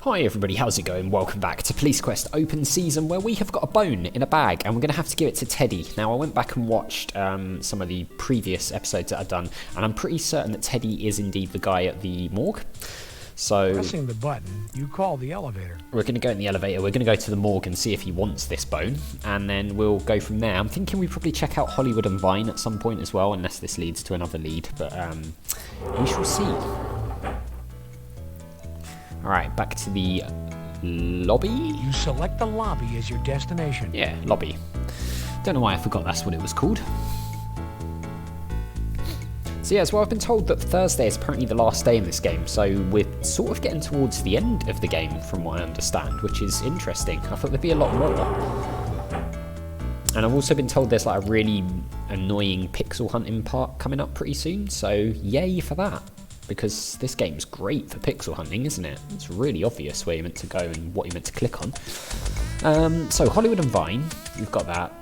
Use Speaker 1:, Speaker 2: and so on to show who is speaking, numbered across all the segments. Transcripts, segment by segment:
Speaker 1: Hi everybody, how's it going? Welcome back to Police Quest Open Season, where we have got a bone in a bag and we're going to have to give it to Teddy. Now I went back and watched some of the previous episodes that I've done, and I'm pretty certain that Teddy is indeed the guy at the morgue. So
Speaker 2: pressing the button, you call the elevator.
Speaker 1: We're going to go in the elevator, we're going to go to the morgue and see if he wants this bone, and then we'll go from there. I'm thinking we probably check out Hollywood and Vine at some point as well, unless this leads to another lead, but we shall see. Alright, back to the lobby?
Speaker 2: You select the lobby as your destination.
Speaker 1: Yeah, lobby. Don't know why I forgot that's what it was called. So yeah, I've been told that Thursday is apparently the last day in this game, so we're sort of getting towards the end of the game from what I understand, which is interesting. I thought there'd be a lot more. And I've also been told there's like a really annoying pixel hunting part coming up pretty soon, so yay for that. Because this game's great for pixel hunting, isn't it? It's really obvious where you're meant to go and what you're meant to click on. So Hollywood and Vine, we've got that.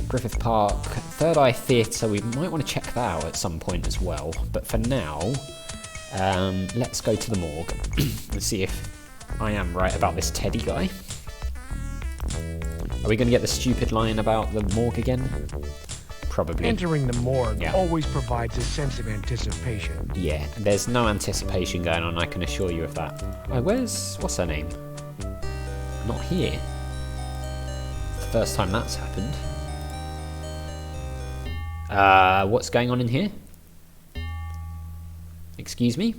Speaker 1: Griffith Park, Third Eye Theatre, we might want to check that out at some point as well. But for now, let's go to the morgue and see if I am right about this Teddy guy. Are we going to get the stupid line about the morgue again? Probably.
Speaker 2: Entering the morgue always provides a sense of anticipation.
Speaker 1: Yeah, there's no anticipation going on, I can assure you of that. Oh, what's her name? Not here. It's the first time that's happened. What's going on in here? Excuse me?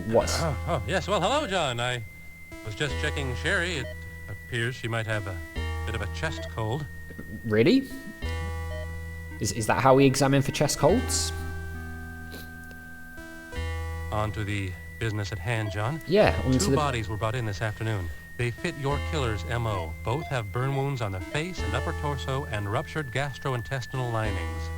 Speaker 1: What?
Speaker 3: Oh, yes. Well, hello, John. I was just checking Sherry. It appears she might have a bit of a chest cold.
Speaker 1: Really? Is that how we examine for chest colds?
Speaker 3: On to the business at hand, John.
Speaker 1: Yeah.
Speaker 3: Two bodies were brought in this afternoon. They fit your killer's M.O. Both have burn wounds on the face and upper torso and ruptured gastrointestinal linings.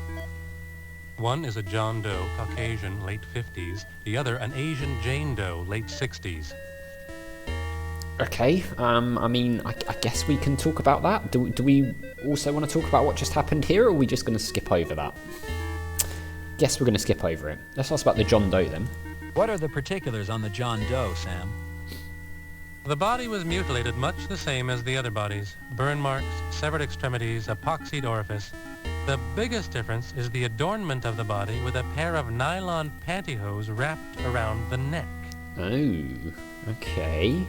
Speaker 3: One is a John Doe, Caucasian, late 50s. The other, an Asian Jane Doe, late 60s.
Speaker 1: Okay, I mean, I guess we can talk about that. Do we also want to talk about what just happened here, or are we just going to skip over that? Guess we're going to skip over it. Let's ask about the John Doe then.
Speaker 4: What are the particulars on the John Doe, Sam?
Speaker 3: The body was mutilated much the same as the other bodies. Burn marks, severed extremities, epoxied orifice. The biggest difference is the adornment of the body with a pair of nylon pantyhose wrapped around the neck.
Speaker 1: Oh, okay.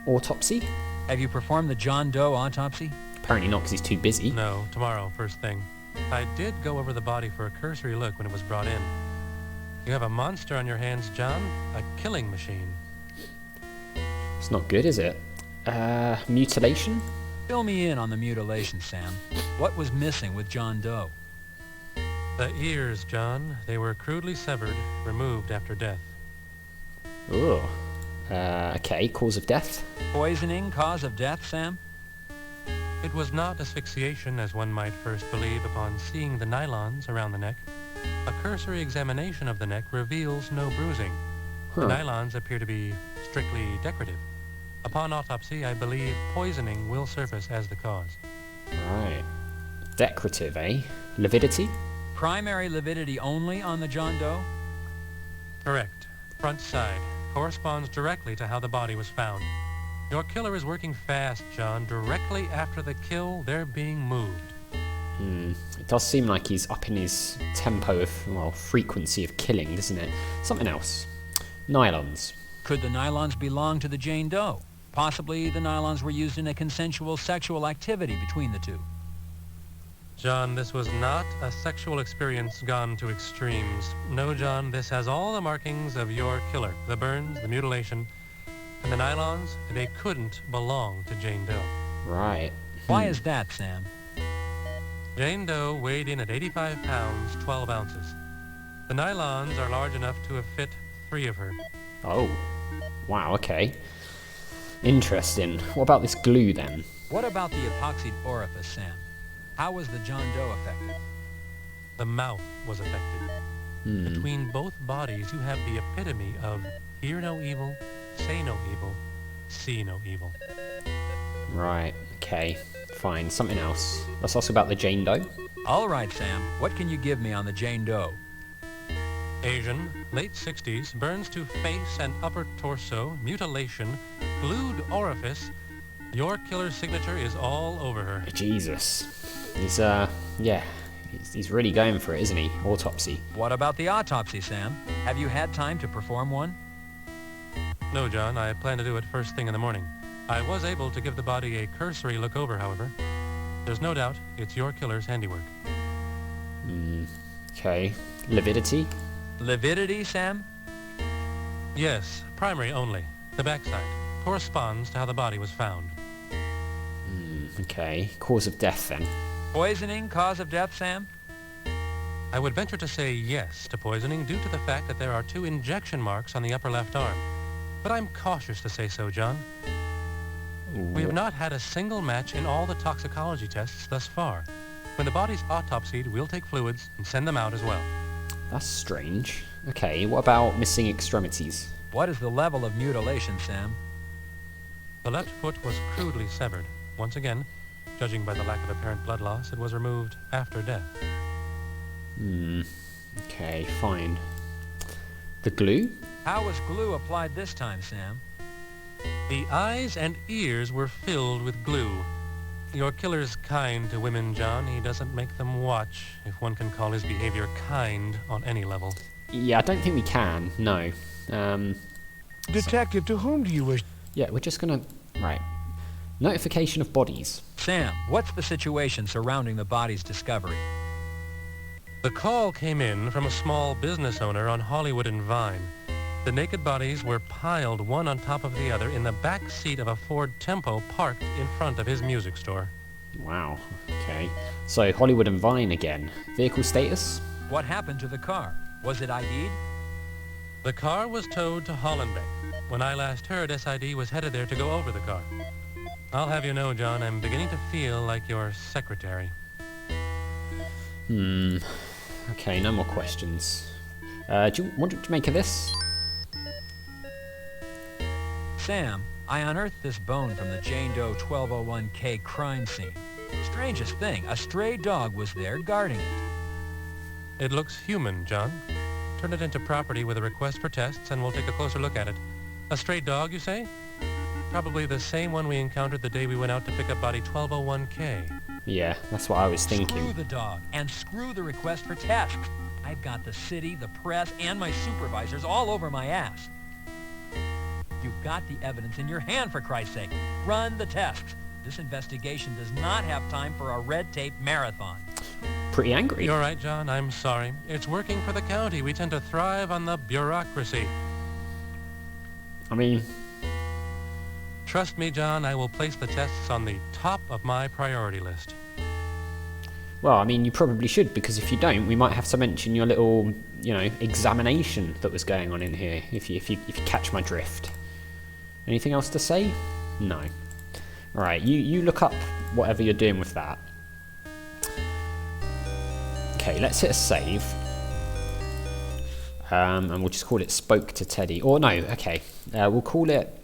Speaker 1: Autopsy?
Speaker 4: Have you performed the John Doe autopsy?
Speaker 1: Apparently not, because he's too busy.
Speaker 3: No, tomorrow, first thing. I did go over the body for a cursory look when it was brought in. You have a monster on your hands, John. A killing machine.
Speaker 1: It's not good, is it? Mutilation?
Speaker 4: Fill me in on the mutilation, Sam. What was missing with John Doe?
Speaker 3: The ears, John. They were crudely severed, removed after death.
Speaker 1: Ooh. Okay, cause of death?
Speaker 4: Poisoning, cause of death, Sam?
Speaker 3: It was not asphyxiation, as one might first believe upon seeing the nylons around the neck. A cursory examination of the neck reveals no bruising. The nylons appear to be strictly decorative. Upon autopsy, I believe poisoning will surface as the cause.
Speaker 1: Right. Decorative, eh? Lividity?
Speaker 4: Primary lividity only on the John Doe?
Speaker 3: Correct. Front side. Corresponds directly to how the body was found. Your killer is working fast, John. Directly after the kill, they're being moved.
Speaker 1: It does seem like he's upping his tempo of, well, frequency of killing, doesn't it? Something else. Nylons.
Speaker 4: Could the nylons belong to the Jane Doe? Possibly the nylons were used in a consensual sexual activity between the two.
Speaker 3: John, this was not a sexual experience gone to extremes. No, John, this has all the markings of your killer. The burns, the mutilation, and the nylons, they couldn't belong to Jane Doe.
Speaker 1: Right.
Speaker 4: Why is that, Sam?
Speaker 3: Jane Doe weighed in at 85 pounds, 12 ounces. The nylons are large enough to have fit 3 of her.
Speaker 1: Oh. Wow, okay. Interesting. What about this glue then?
Speaker 4: What about the epoxied orifice, Sam? How was the John Doe affected?
Speaker 3: The mouth was affected. Between both bodies, you have the epitome of hear no evil, say no evil, see no evil.
Speaker 1: Right, okay. fine. Something else. Let's ask about the Jane Doe.
Speaker 4: All right, Sam. What can you give me on the Jane Doe?
Speaker 3: Asian, late 60s, burns to face and upper torso, mutilation, glued orifice. Your killer's signature is all over her.
Speaker 1: Jesus. He's, yeah. He's really going for it, isn't he? Autopsy.
Speaker 4: What about the autopsy, Sam? Have you had time to perform one?
Speaker 3: No, John, I plan to do it first thing in the morning. I was able to give the body a cursory look over, however. There's no doubt it's your killer's handiwork.
Speaker 1: Okay. Lividity?
Speaker 4: Lividity, Sam?
Speaker 3: Yes, primary only. The backside corresponds to how the body was found.
Speaker 1: Okay. Cause of death, then?
Speaker 4: Poisoning, cause of death, Sam?
Speaker 3: I would venture to say yes to poisoning due to the fact that there are 2 injection marks on the upper left arm. But I'm cautious to say so, John. We have not had a single match in all the toxicology tests thus far. When the body's autopsied, we'll take fluids and send them out as well.
Speaker 1: That's strange. Okay, what about missing extremities?
Speaker 4: What is the level of mutilation, Sam?
Speaker 3: The left foot was crudely severed. Once again, judging by the lack of apparent blood loss, it was removed after death.
Speaker 1: Okay, fine. The glue?
Speaker 4: How was glue applied this time, Sam?
Speaker 3: The eyes and ears were filled with glue. Your killer's kind to women, John. He doesn't make them watch, if one can call his behavior kind on any level.
Speaker 1: Yeah, I don't think we can, no.
Speaker 2: Detective, to whom do you wish?
Speaker 1: Yeah, we're just gonna... Right. Notification of bodies.
Speaker 4: Sam, what's the situation surrounding the body's discovery?
Speaker 3: The call came in from a small business owner on Hollywood and Vine. The naked bodies were piled one on top of the other in the back seat of a Ford Tempo parked in front of his music store.
Speaker 1: Wow, okay. So, Hollywood and Vine again. Vehicle status?
Speaker 4: What happened to the car? Was it ID'd?
Speaker 3: The car was towed to Hollenbeck. When I last heard, SID was headed there to go over the car. I'll have you know, John, I'm beginning to feel like your secretary.
Speaker 1: Okay, no more questions. What do you make of this?
Speaker 4: Sam, I unearthed this bone from the Jane Doe 1201K crime scene. Strangest thing, a stray dog was there guarding it.
Speaker 3: It looks human, John. Turn it into property with a request for tests and we'll take a closer look at it. A stray dog, you say? Probably the same one we encountered the day we went out to pick up body 1201K.
Speaker 1: Yeah, that's what I was thinking.
Speaker 4: Screw the dog and screw the request for tests. I've got the city, the press, and my supervisors all over my ass. You've got the evidence in your hand, for Christ's sake. Run the tests. This investigation does not have time for a red tape marathon.
Speaker 1: Pretty angry.
Speaker 3: You're right, John. I'm sorry. It's working for the county. We tend to thrive on the bureaucracy.
Speaker 1: I mean...
Speaker 3: Trust me, John, I will place the tests on the top of my priority list.
Speaker 1: Well, I mean, you probably should, because if you don't, we might have to mention your little, examination that was going on in here, if you catch my drift. Anything else to say? No. Alright, you look up whatever you're doing with that. Okay, let's hit a save. And we'll just call it Spoke to Teddy. Or no, okay. We'll call it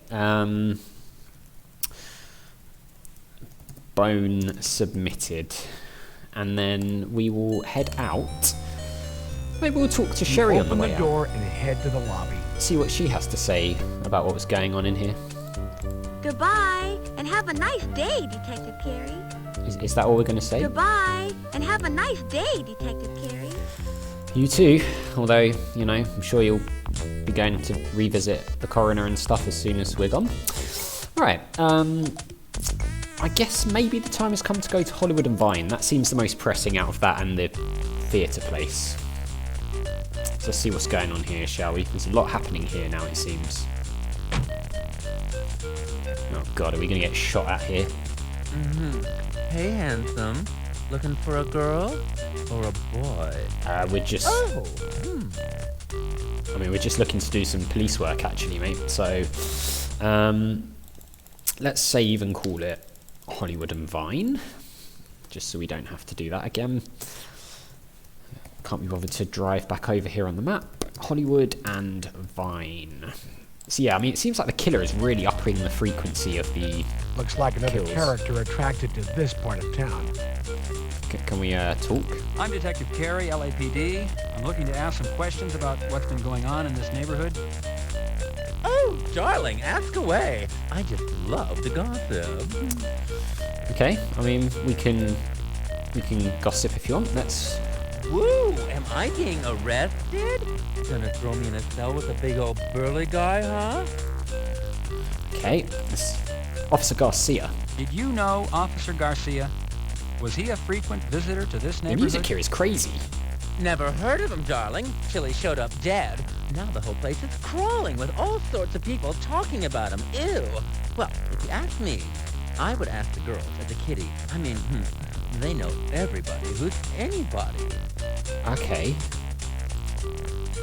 Speaker 1: Bone Submitted. And then we will head out. Maybe we'll talk to Sherry on the way
Speaker 2: Open the door and head to the lobby.
Speaker 1: See what she has to say about what was going on in here.
Speaker 5: Goodbye, and have a nice day, Detective Carey.
Speaker 1: Is that all we're going to say?
Speaker 5: Goodbye, and have a nice day, Detective Carey.
Speaker 1: You too. Although, I'm sure you'll be going to revisit the coroner and stuff as soon as we're gone. Alright, I guess maybe the time has come to go to Hollywood and Vine. That seems the most pressing out of that and the theatre place. So let's see what's going on here, shall we? There's a lot happening here now, it seems. Oh god, are we going to get shot at here?
Speaker 6: Hey, handsome. Looking for a girl or a boy?
Speaker 1: We're just... I mean, we're just looking to do some police work, actually, mate. So, let's save and call it Hollywood and Vine, just so we don't have to do that again. Can't be bothered to drive back over here on the map. Hollywood and Vine. So yeah, I mean, it seems like the killer is really upping the frequency of the...
Speaker 2: Looks like another
Speaker 1: Kills.
Speaker 2: character attracted to this part of town.
Speaker 1: Can we talk?
Speaker 7: I'm Detective Carey, LAPD. I'm looking to ask some questions about what's been going on in this neighborhood.
Speaker 6: Oh, darling, ask away. I just love to gossip.
Speaker 1: Okay, I mean, we can gossip if you want. Let's...
Speaker 6: Woo! Am I being arrested? Gonna throw me in a cell with a big old burly guy, huh?
Speaker 1: Okay, this Officer Garcia.
Speaker 7: Did you know Officer Garcia? Was he a frequent visitor to this
Speaker 1: The
Speaker 7: neighborhood?
Speaker 1: music here is crazy.
Speaker 6: Never heard of him, darling, till he showed up dead. Now the whole place is crawling with all sorts of people talking about him. Ew. Well, if you ask me, I would ask the girls at the kitty. I mean, they know everybody who's anybody.
Speaker 1: Okay.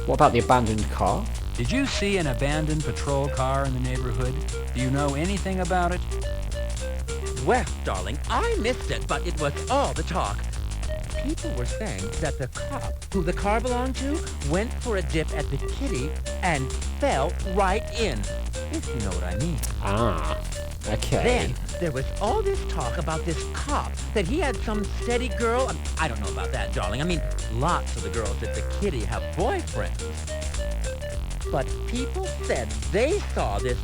Speaker 1: What about the abandoned car?
Speaker 7: Did you see an abandoned patrol car in the neighborhood? Do you know anything about it?
Speaker 6: Well, darling, I missed it, but it was all the talk. People were saying that the cop who the car belonged to went for a dip at the kitty and fell right in, if you know what I mean.
Speaker 1: Ah, okay.
Speaker 6: Then there was all this talk about this cop, that he had some steady girl. I don't know about that, darling. I mean, lots of the girls at the kitty have boyfriends. But people said they saw this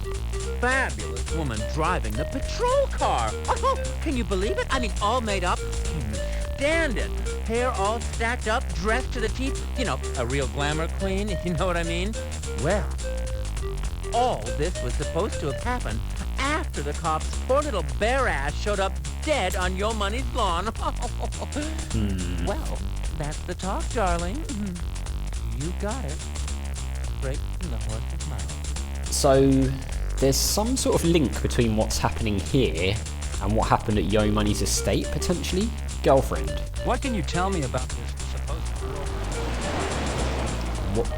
Speaker 6: fabulous woman driving the patrol car. Oh, can you believe it? I mean, all made up. Can you stand it? Hair all stacked up, dressed to the teeth. You know, a real glamour queen, if you know what I mean. Well, all this was supposed to have happened after the cop's poor little bare ass showed up dead on Yo Money's lawn. Well, that's the talk, darling. You got it. Straight from the horse's mouth.
Speaker 1: So, there's some sort of link between what's happening here and what happened at Yo Money's estate, potentially? Girlfriend.
Speaker 7: What can you tell me about this supposed girlfriend?
Speaker 1: What?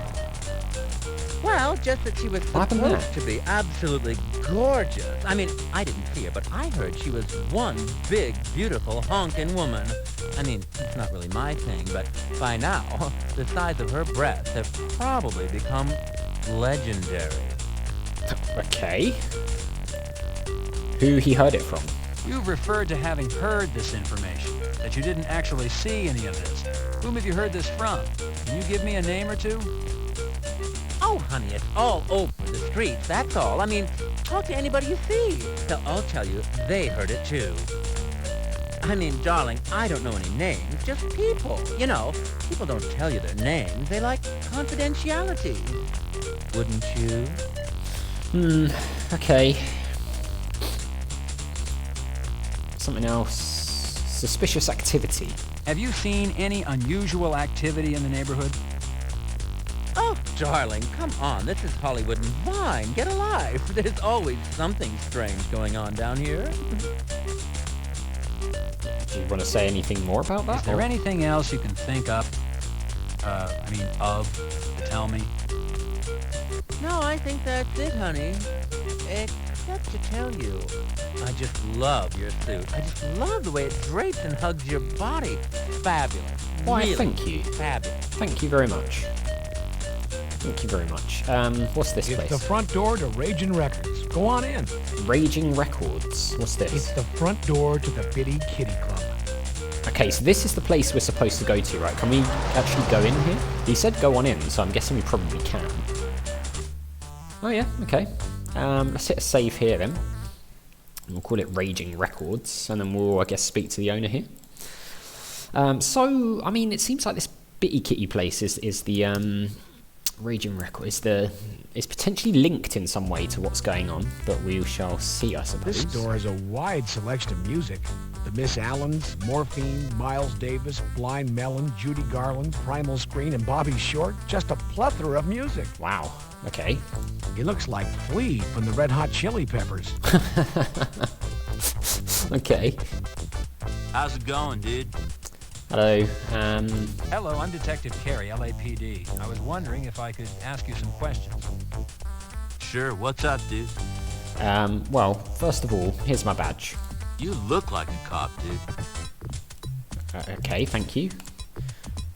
Speaker 6: Well, just that she was
Speaker 1: What happened
Speaker 6: supposed
Speaker 1: there?
Speaker 6: to be absolutely gorgeous. I mean, I didn't see her, but I heard she was one big, beautiful, honkin' woman. I mean, it's not really my thing, but by now, the size of her breasts have probably become legendary.
Speaker 1: Okay. Who he heard it from?
Speaker 7: You've referred to having heard this information, that you didn't actually see any of this. Whom have you heard this from? Can you give me a name or two?
Speaker 6: Oh, honey, it's all over the streets, that's all. I mean, talk to anybody you see. They'll all tell you they heard it too. I mean, darling, I don't know any names, just people. You know, people don't tell you their names. They like confidentiality. Wouldn't you?
Speaker 1: Okay. Something else. Suspicious activity.
Speaker 7: Have you seen any unusual activity in the neighborhood?
Speaker 6: Oh, darling, come on. This is Hollywood and Vine. Get alive. There's always something strange going on down here.
Speaker 1: Do you want to say anything more about that?
Speaker 7: Is there
Speaker 1: or-
Speaker 7: anything else you can think up, to tell me?
Speaker 6: No, I think that's it, honey. Except to tell you, I just love your suit. I just love the way it drapes and hugs your body. Fabulous.
Speaker 1: Why,
Speaker 6: Really
Speaker 1: thank you.
Speaker 6: fabulous.
Speaker 1: Thank you very much. Thank you very much. What's this
Speaker 2: It's
Speaker 1: place?
Speaker 2: the front door to Raging Records. Go on in.
Speaker 1: Raging Records. What's
Speaker 2: It's
Speaker 1: this?
Speaker 2: the front door to the Bitty Kitty Club.
Speaker 1: Okay, so this is the place we're supposed to go to, right? Can we actually go in here? He said go on in, so I'm guessing we probably can. Oh yeah, okay. Let's hit a save here then. We'll call it Raging Records, and then we'll, I guess, speak to the owner here. So, I mean, it seems like this Bitty Kitty place is the Raging Record is potentially linked in some way to what's going on, but we shall see, I suppose.
Speaker 2: This store has a wide selection of music. The Miss Allens, Morphine, Miles Davis, Blind Melon, Judy Garland, Primal Screen, and Bobby Short. Just a plethora of music.
Speaker 1: Wow. Okay.
Speaker 2: He looks like Flea from the Red Hot Chili Peppers.
Speaker 1: Okay.
Speaker 8: How's it going, dude?
Speaker 1: Hello.
Speaker 7: Hello, I'm Detective Carey, LAPD. I was wondering if I could ask you some questions.
Speaker 8: Sure, what's up, dude?
Speaker 1: Well, first of all, here's my badge.
Speaker 8: You look like a cop, dude.
Speaker 1: Okay, thank you.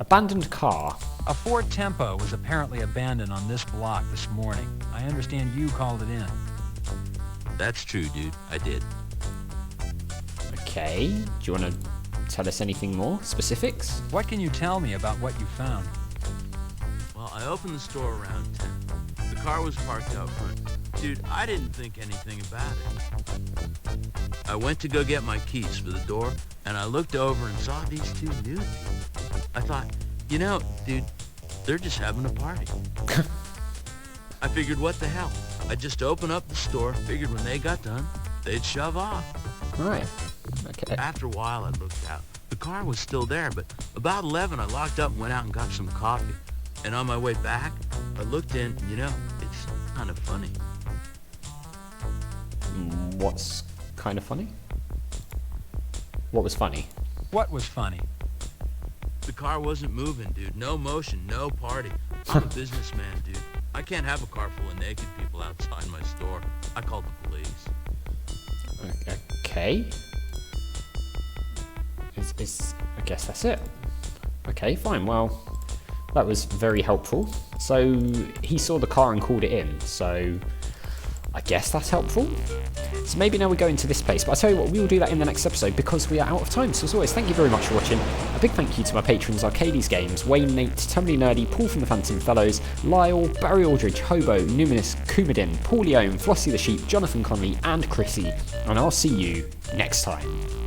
Speaker 1: Abandoned car.
Speaker 7: A Ford Tempo was apparently abandoned on this block this morning. I understand you called it in.
Speaker 8: That's true, dude. I did.
Speaker 1: Okay, do you want to tell us anything more? Specifics?
Speaker 7: What can you tell me about what you found?
Speaker 8: Well, I opened the store around 10. The car was parked out front. Dude, I didn't think anything about it. I went to go get my keys for the door, and I looked over and saw these two nude people. I thought, you know, dude, they're just having a party. I figured, what the hell? I'd just open up the store, figured when they got done, they'd shove off.
Speaker 1: Right. Okay.
Speaker 8: After a while, I looked out. The car was still there, but about 11, I locked up and went out and got some coffee. And on my way back, I looked in, and, you know, it's kind of funny.
Speaker 1: What's kind of funny? What was funny?
Speaker 7: What was funny?
Speaker 8: The car wasn't moving, dude. No motion, no party. I'm a businessman, dude. I can't have a car full of naked people outside my store. I called the police.
Speaker 1: Okay. I guess that's it. Okay, fine. Well, that was very helpful. So he saw the car and called it in. So I guess that's helpful. So maybe now we go into this place, but I'll tell you what, we will do that in the next episode because we are out of time. So as always, thank you very much for watching. A big thank you to my patrons, Arcades Games, Wayne, Nate, Totally Nerdy, Paul from the Phantom Fellows, Lyle, Barry Aldridge, Hobo, Numinous, Coumadin, Paul Leone, Flossie the Sheep, Jonathan Conley, and Chrissy. And I'll see you next time.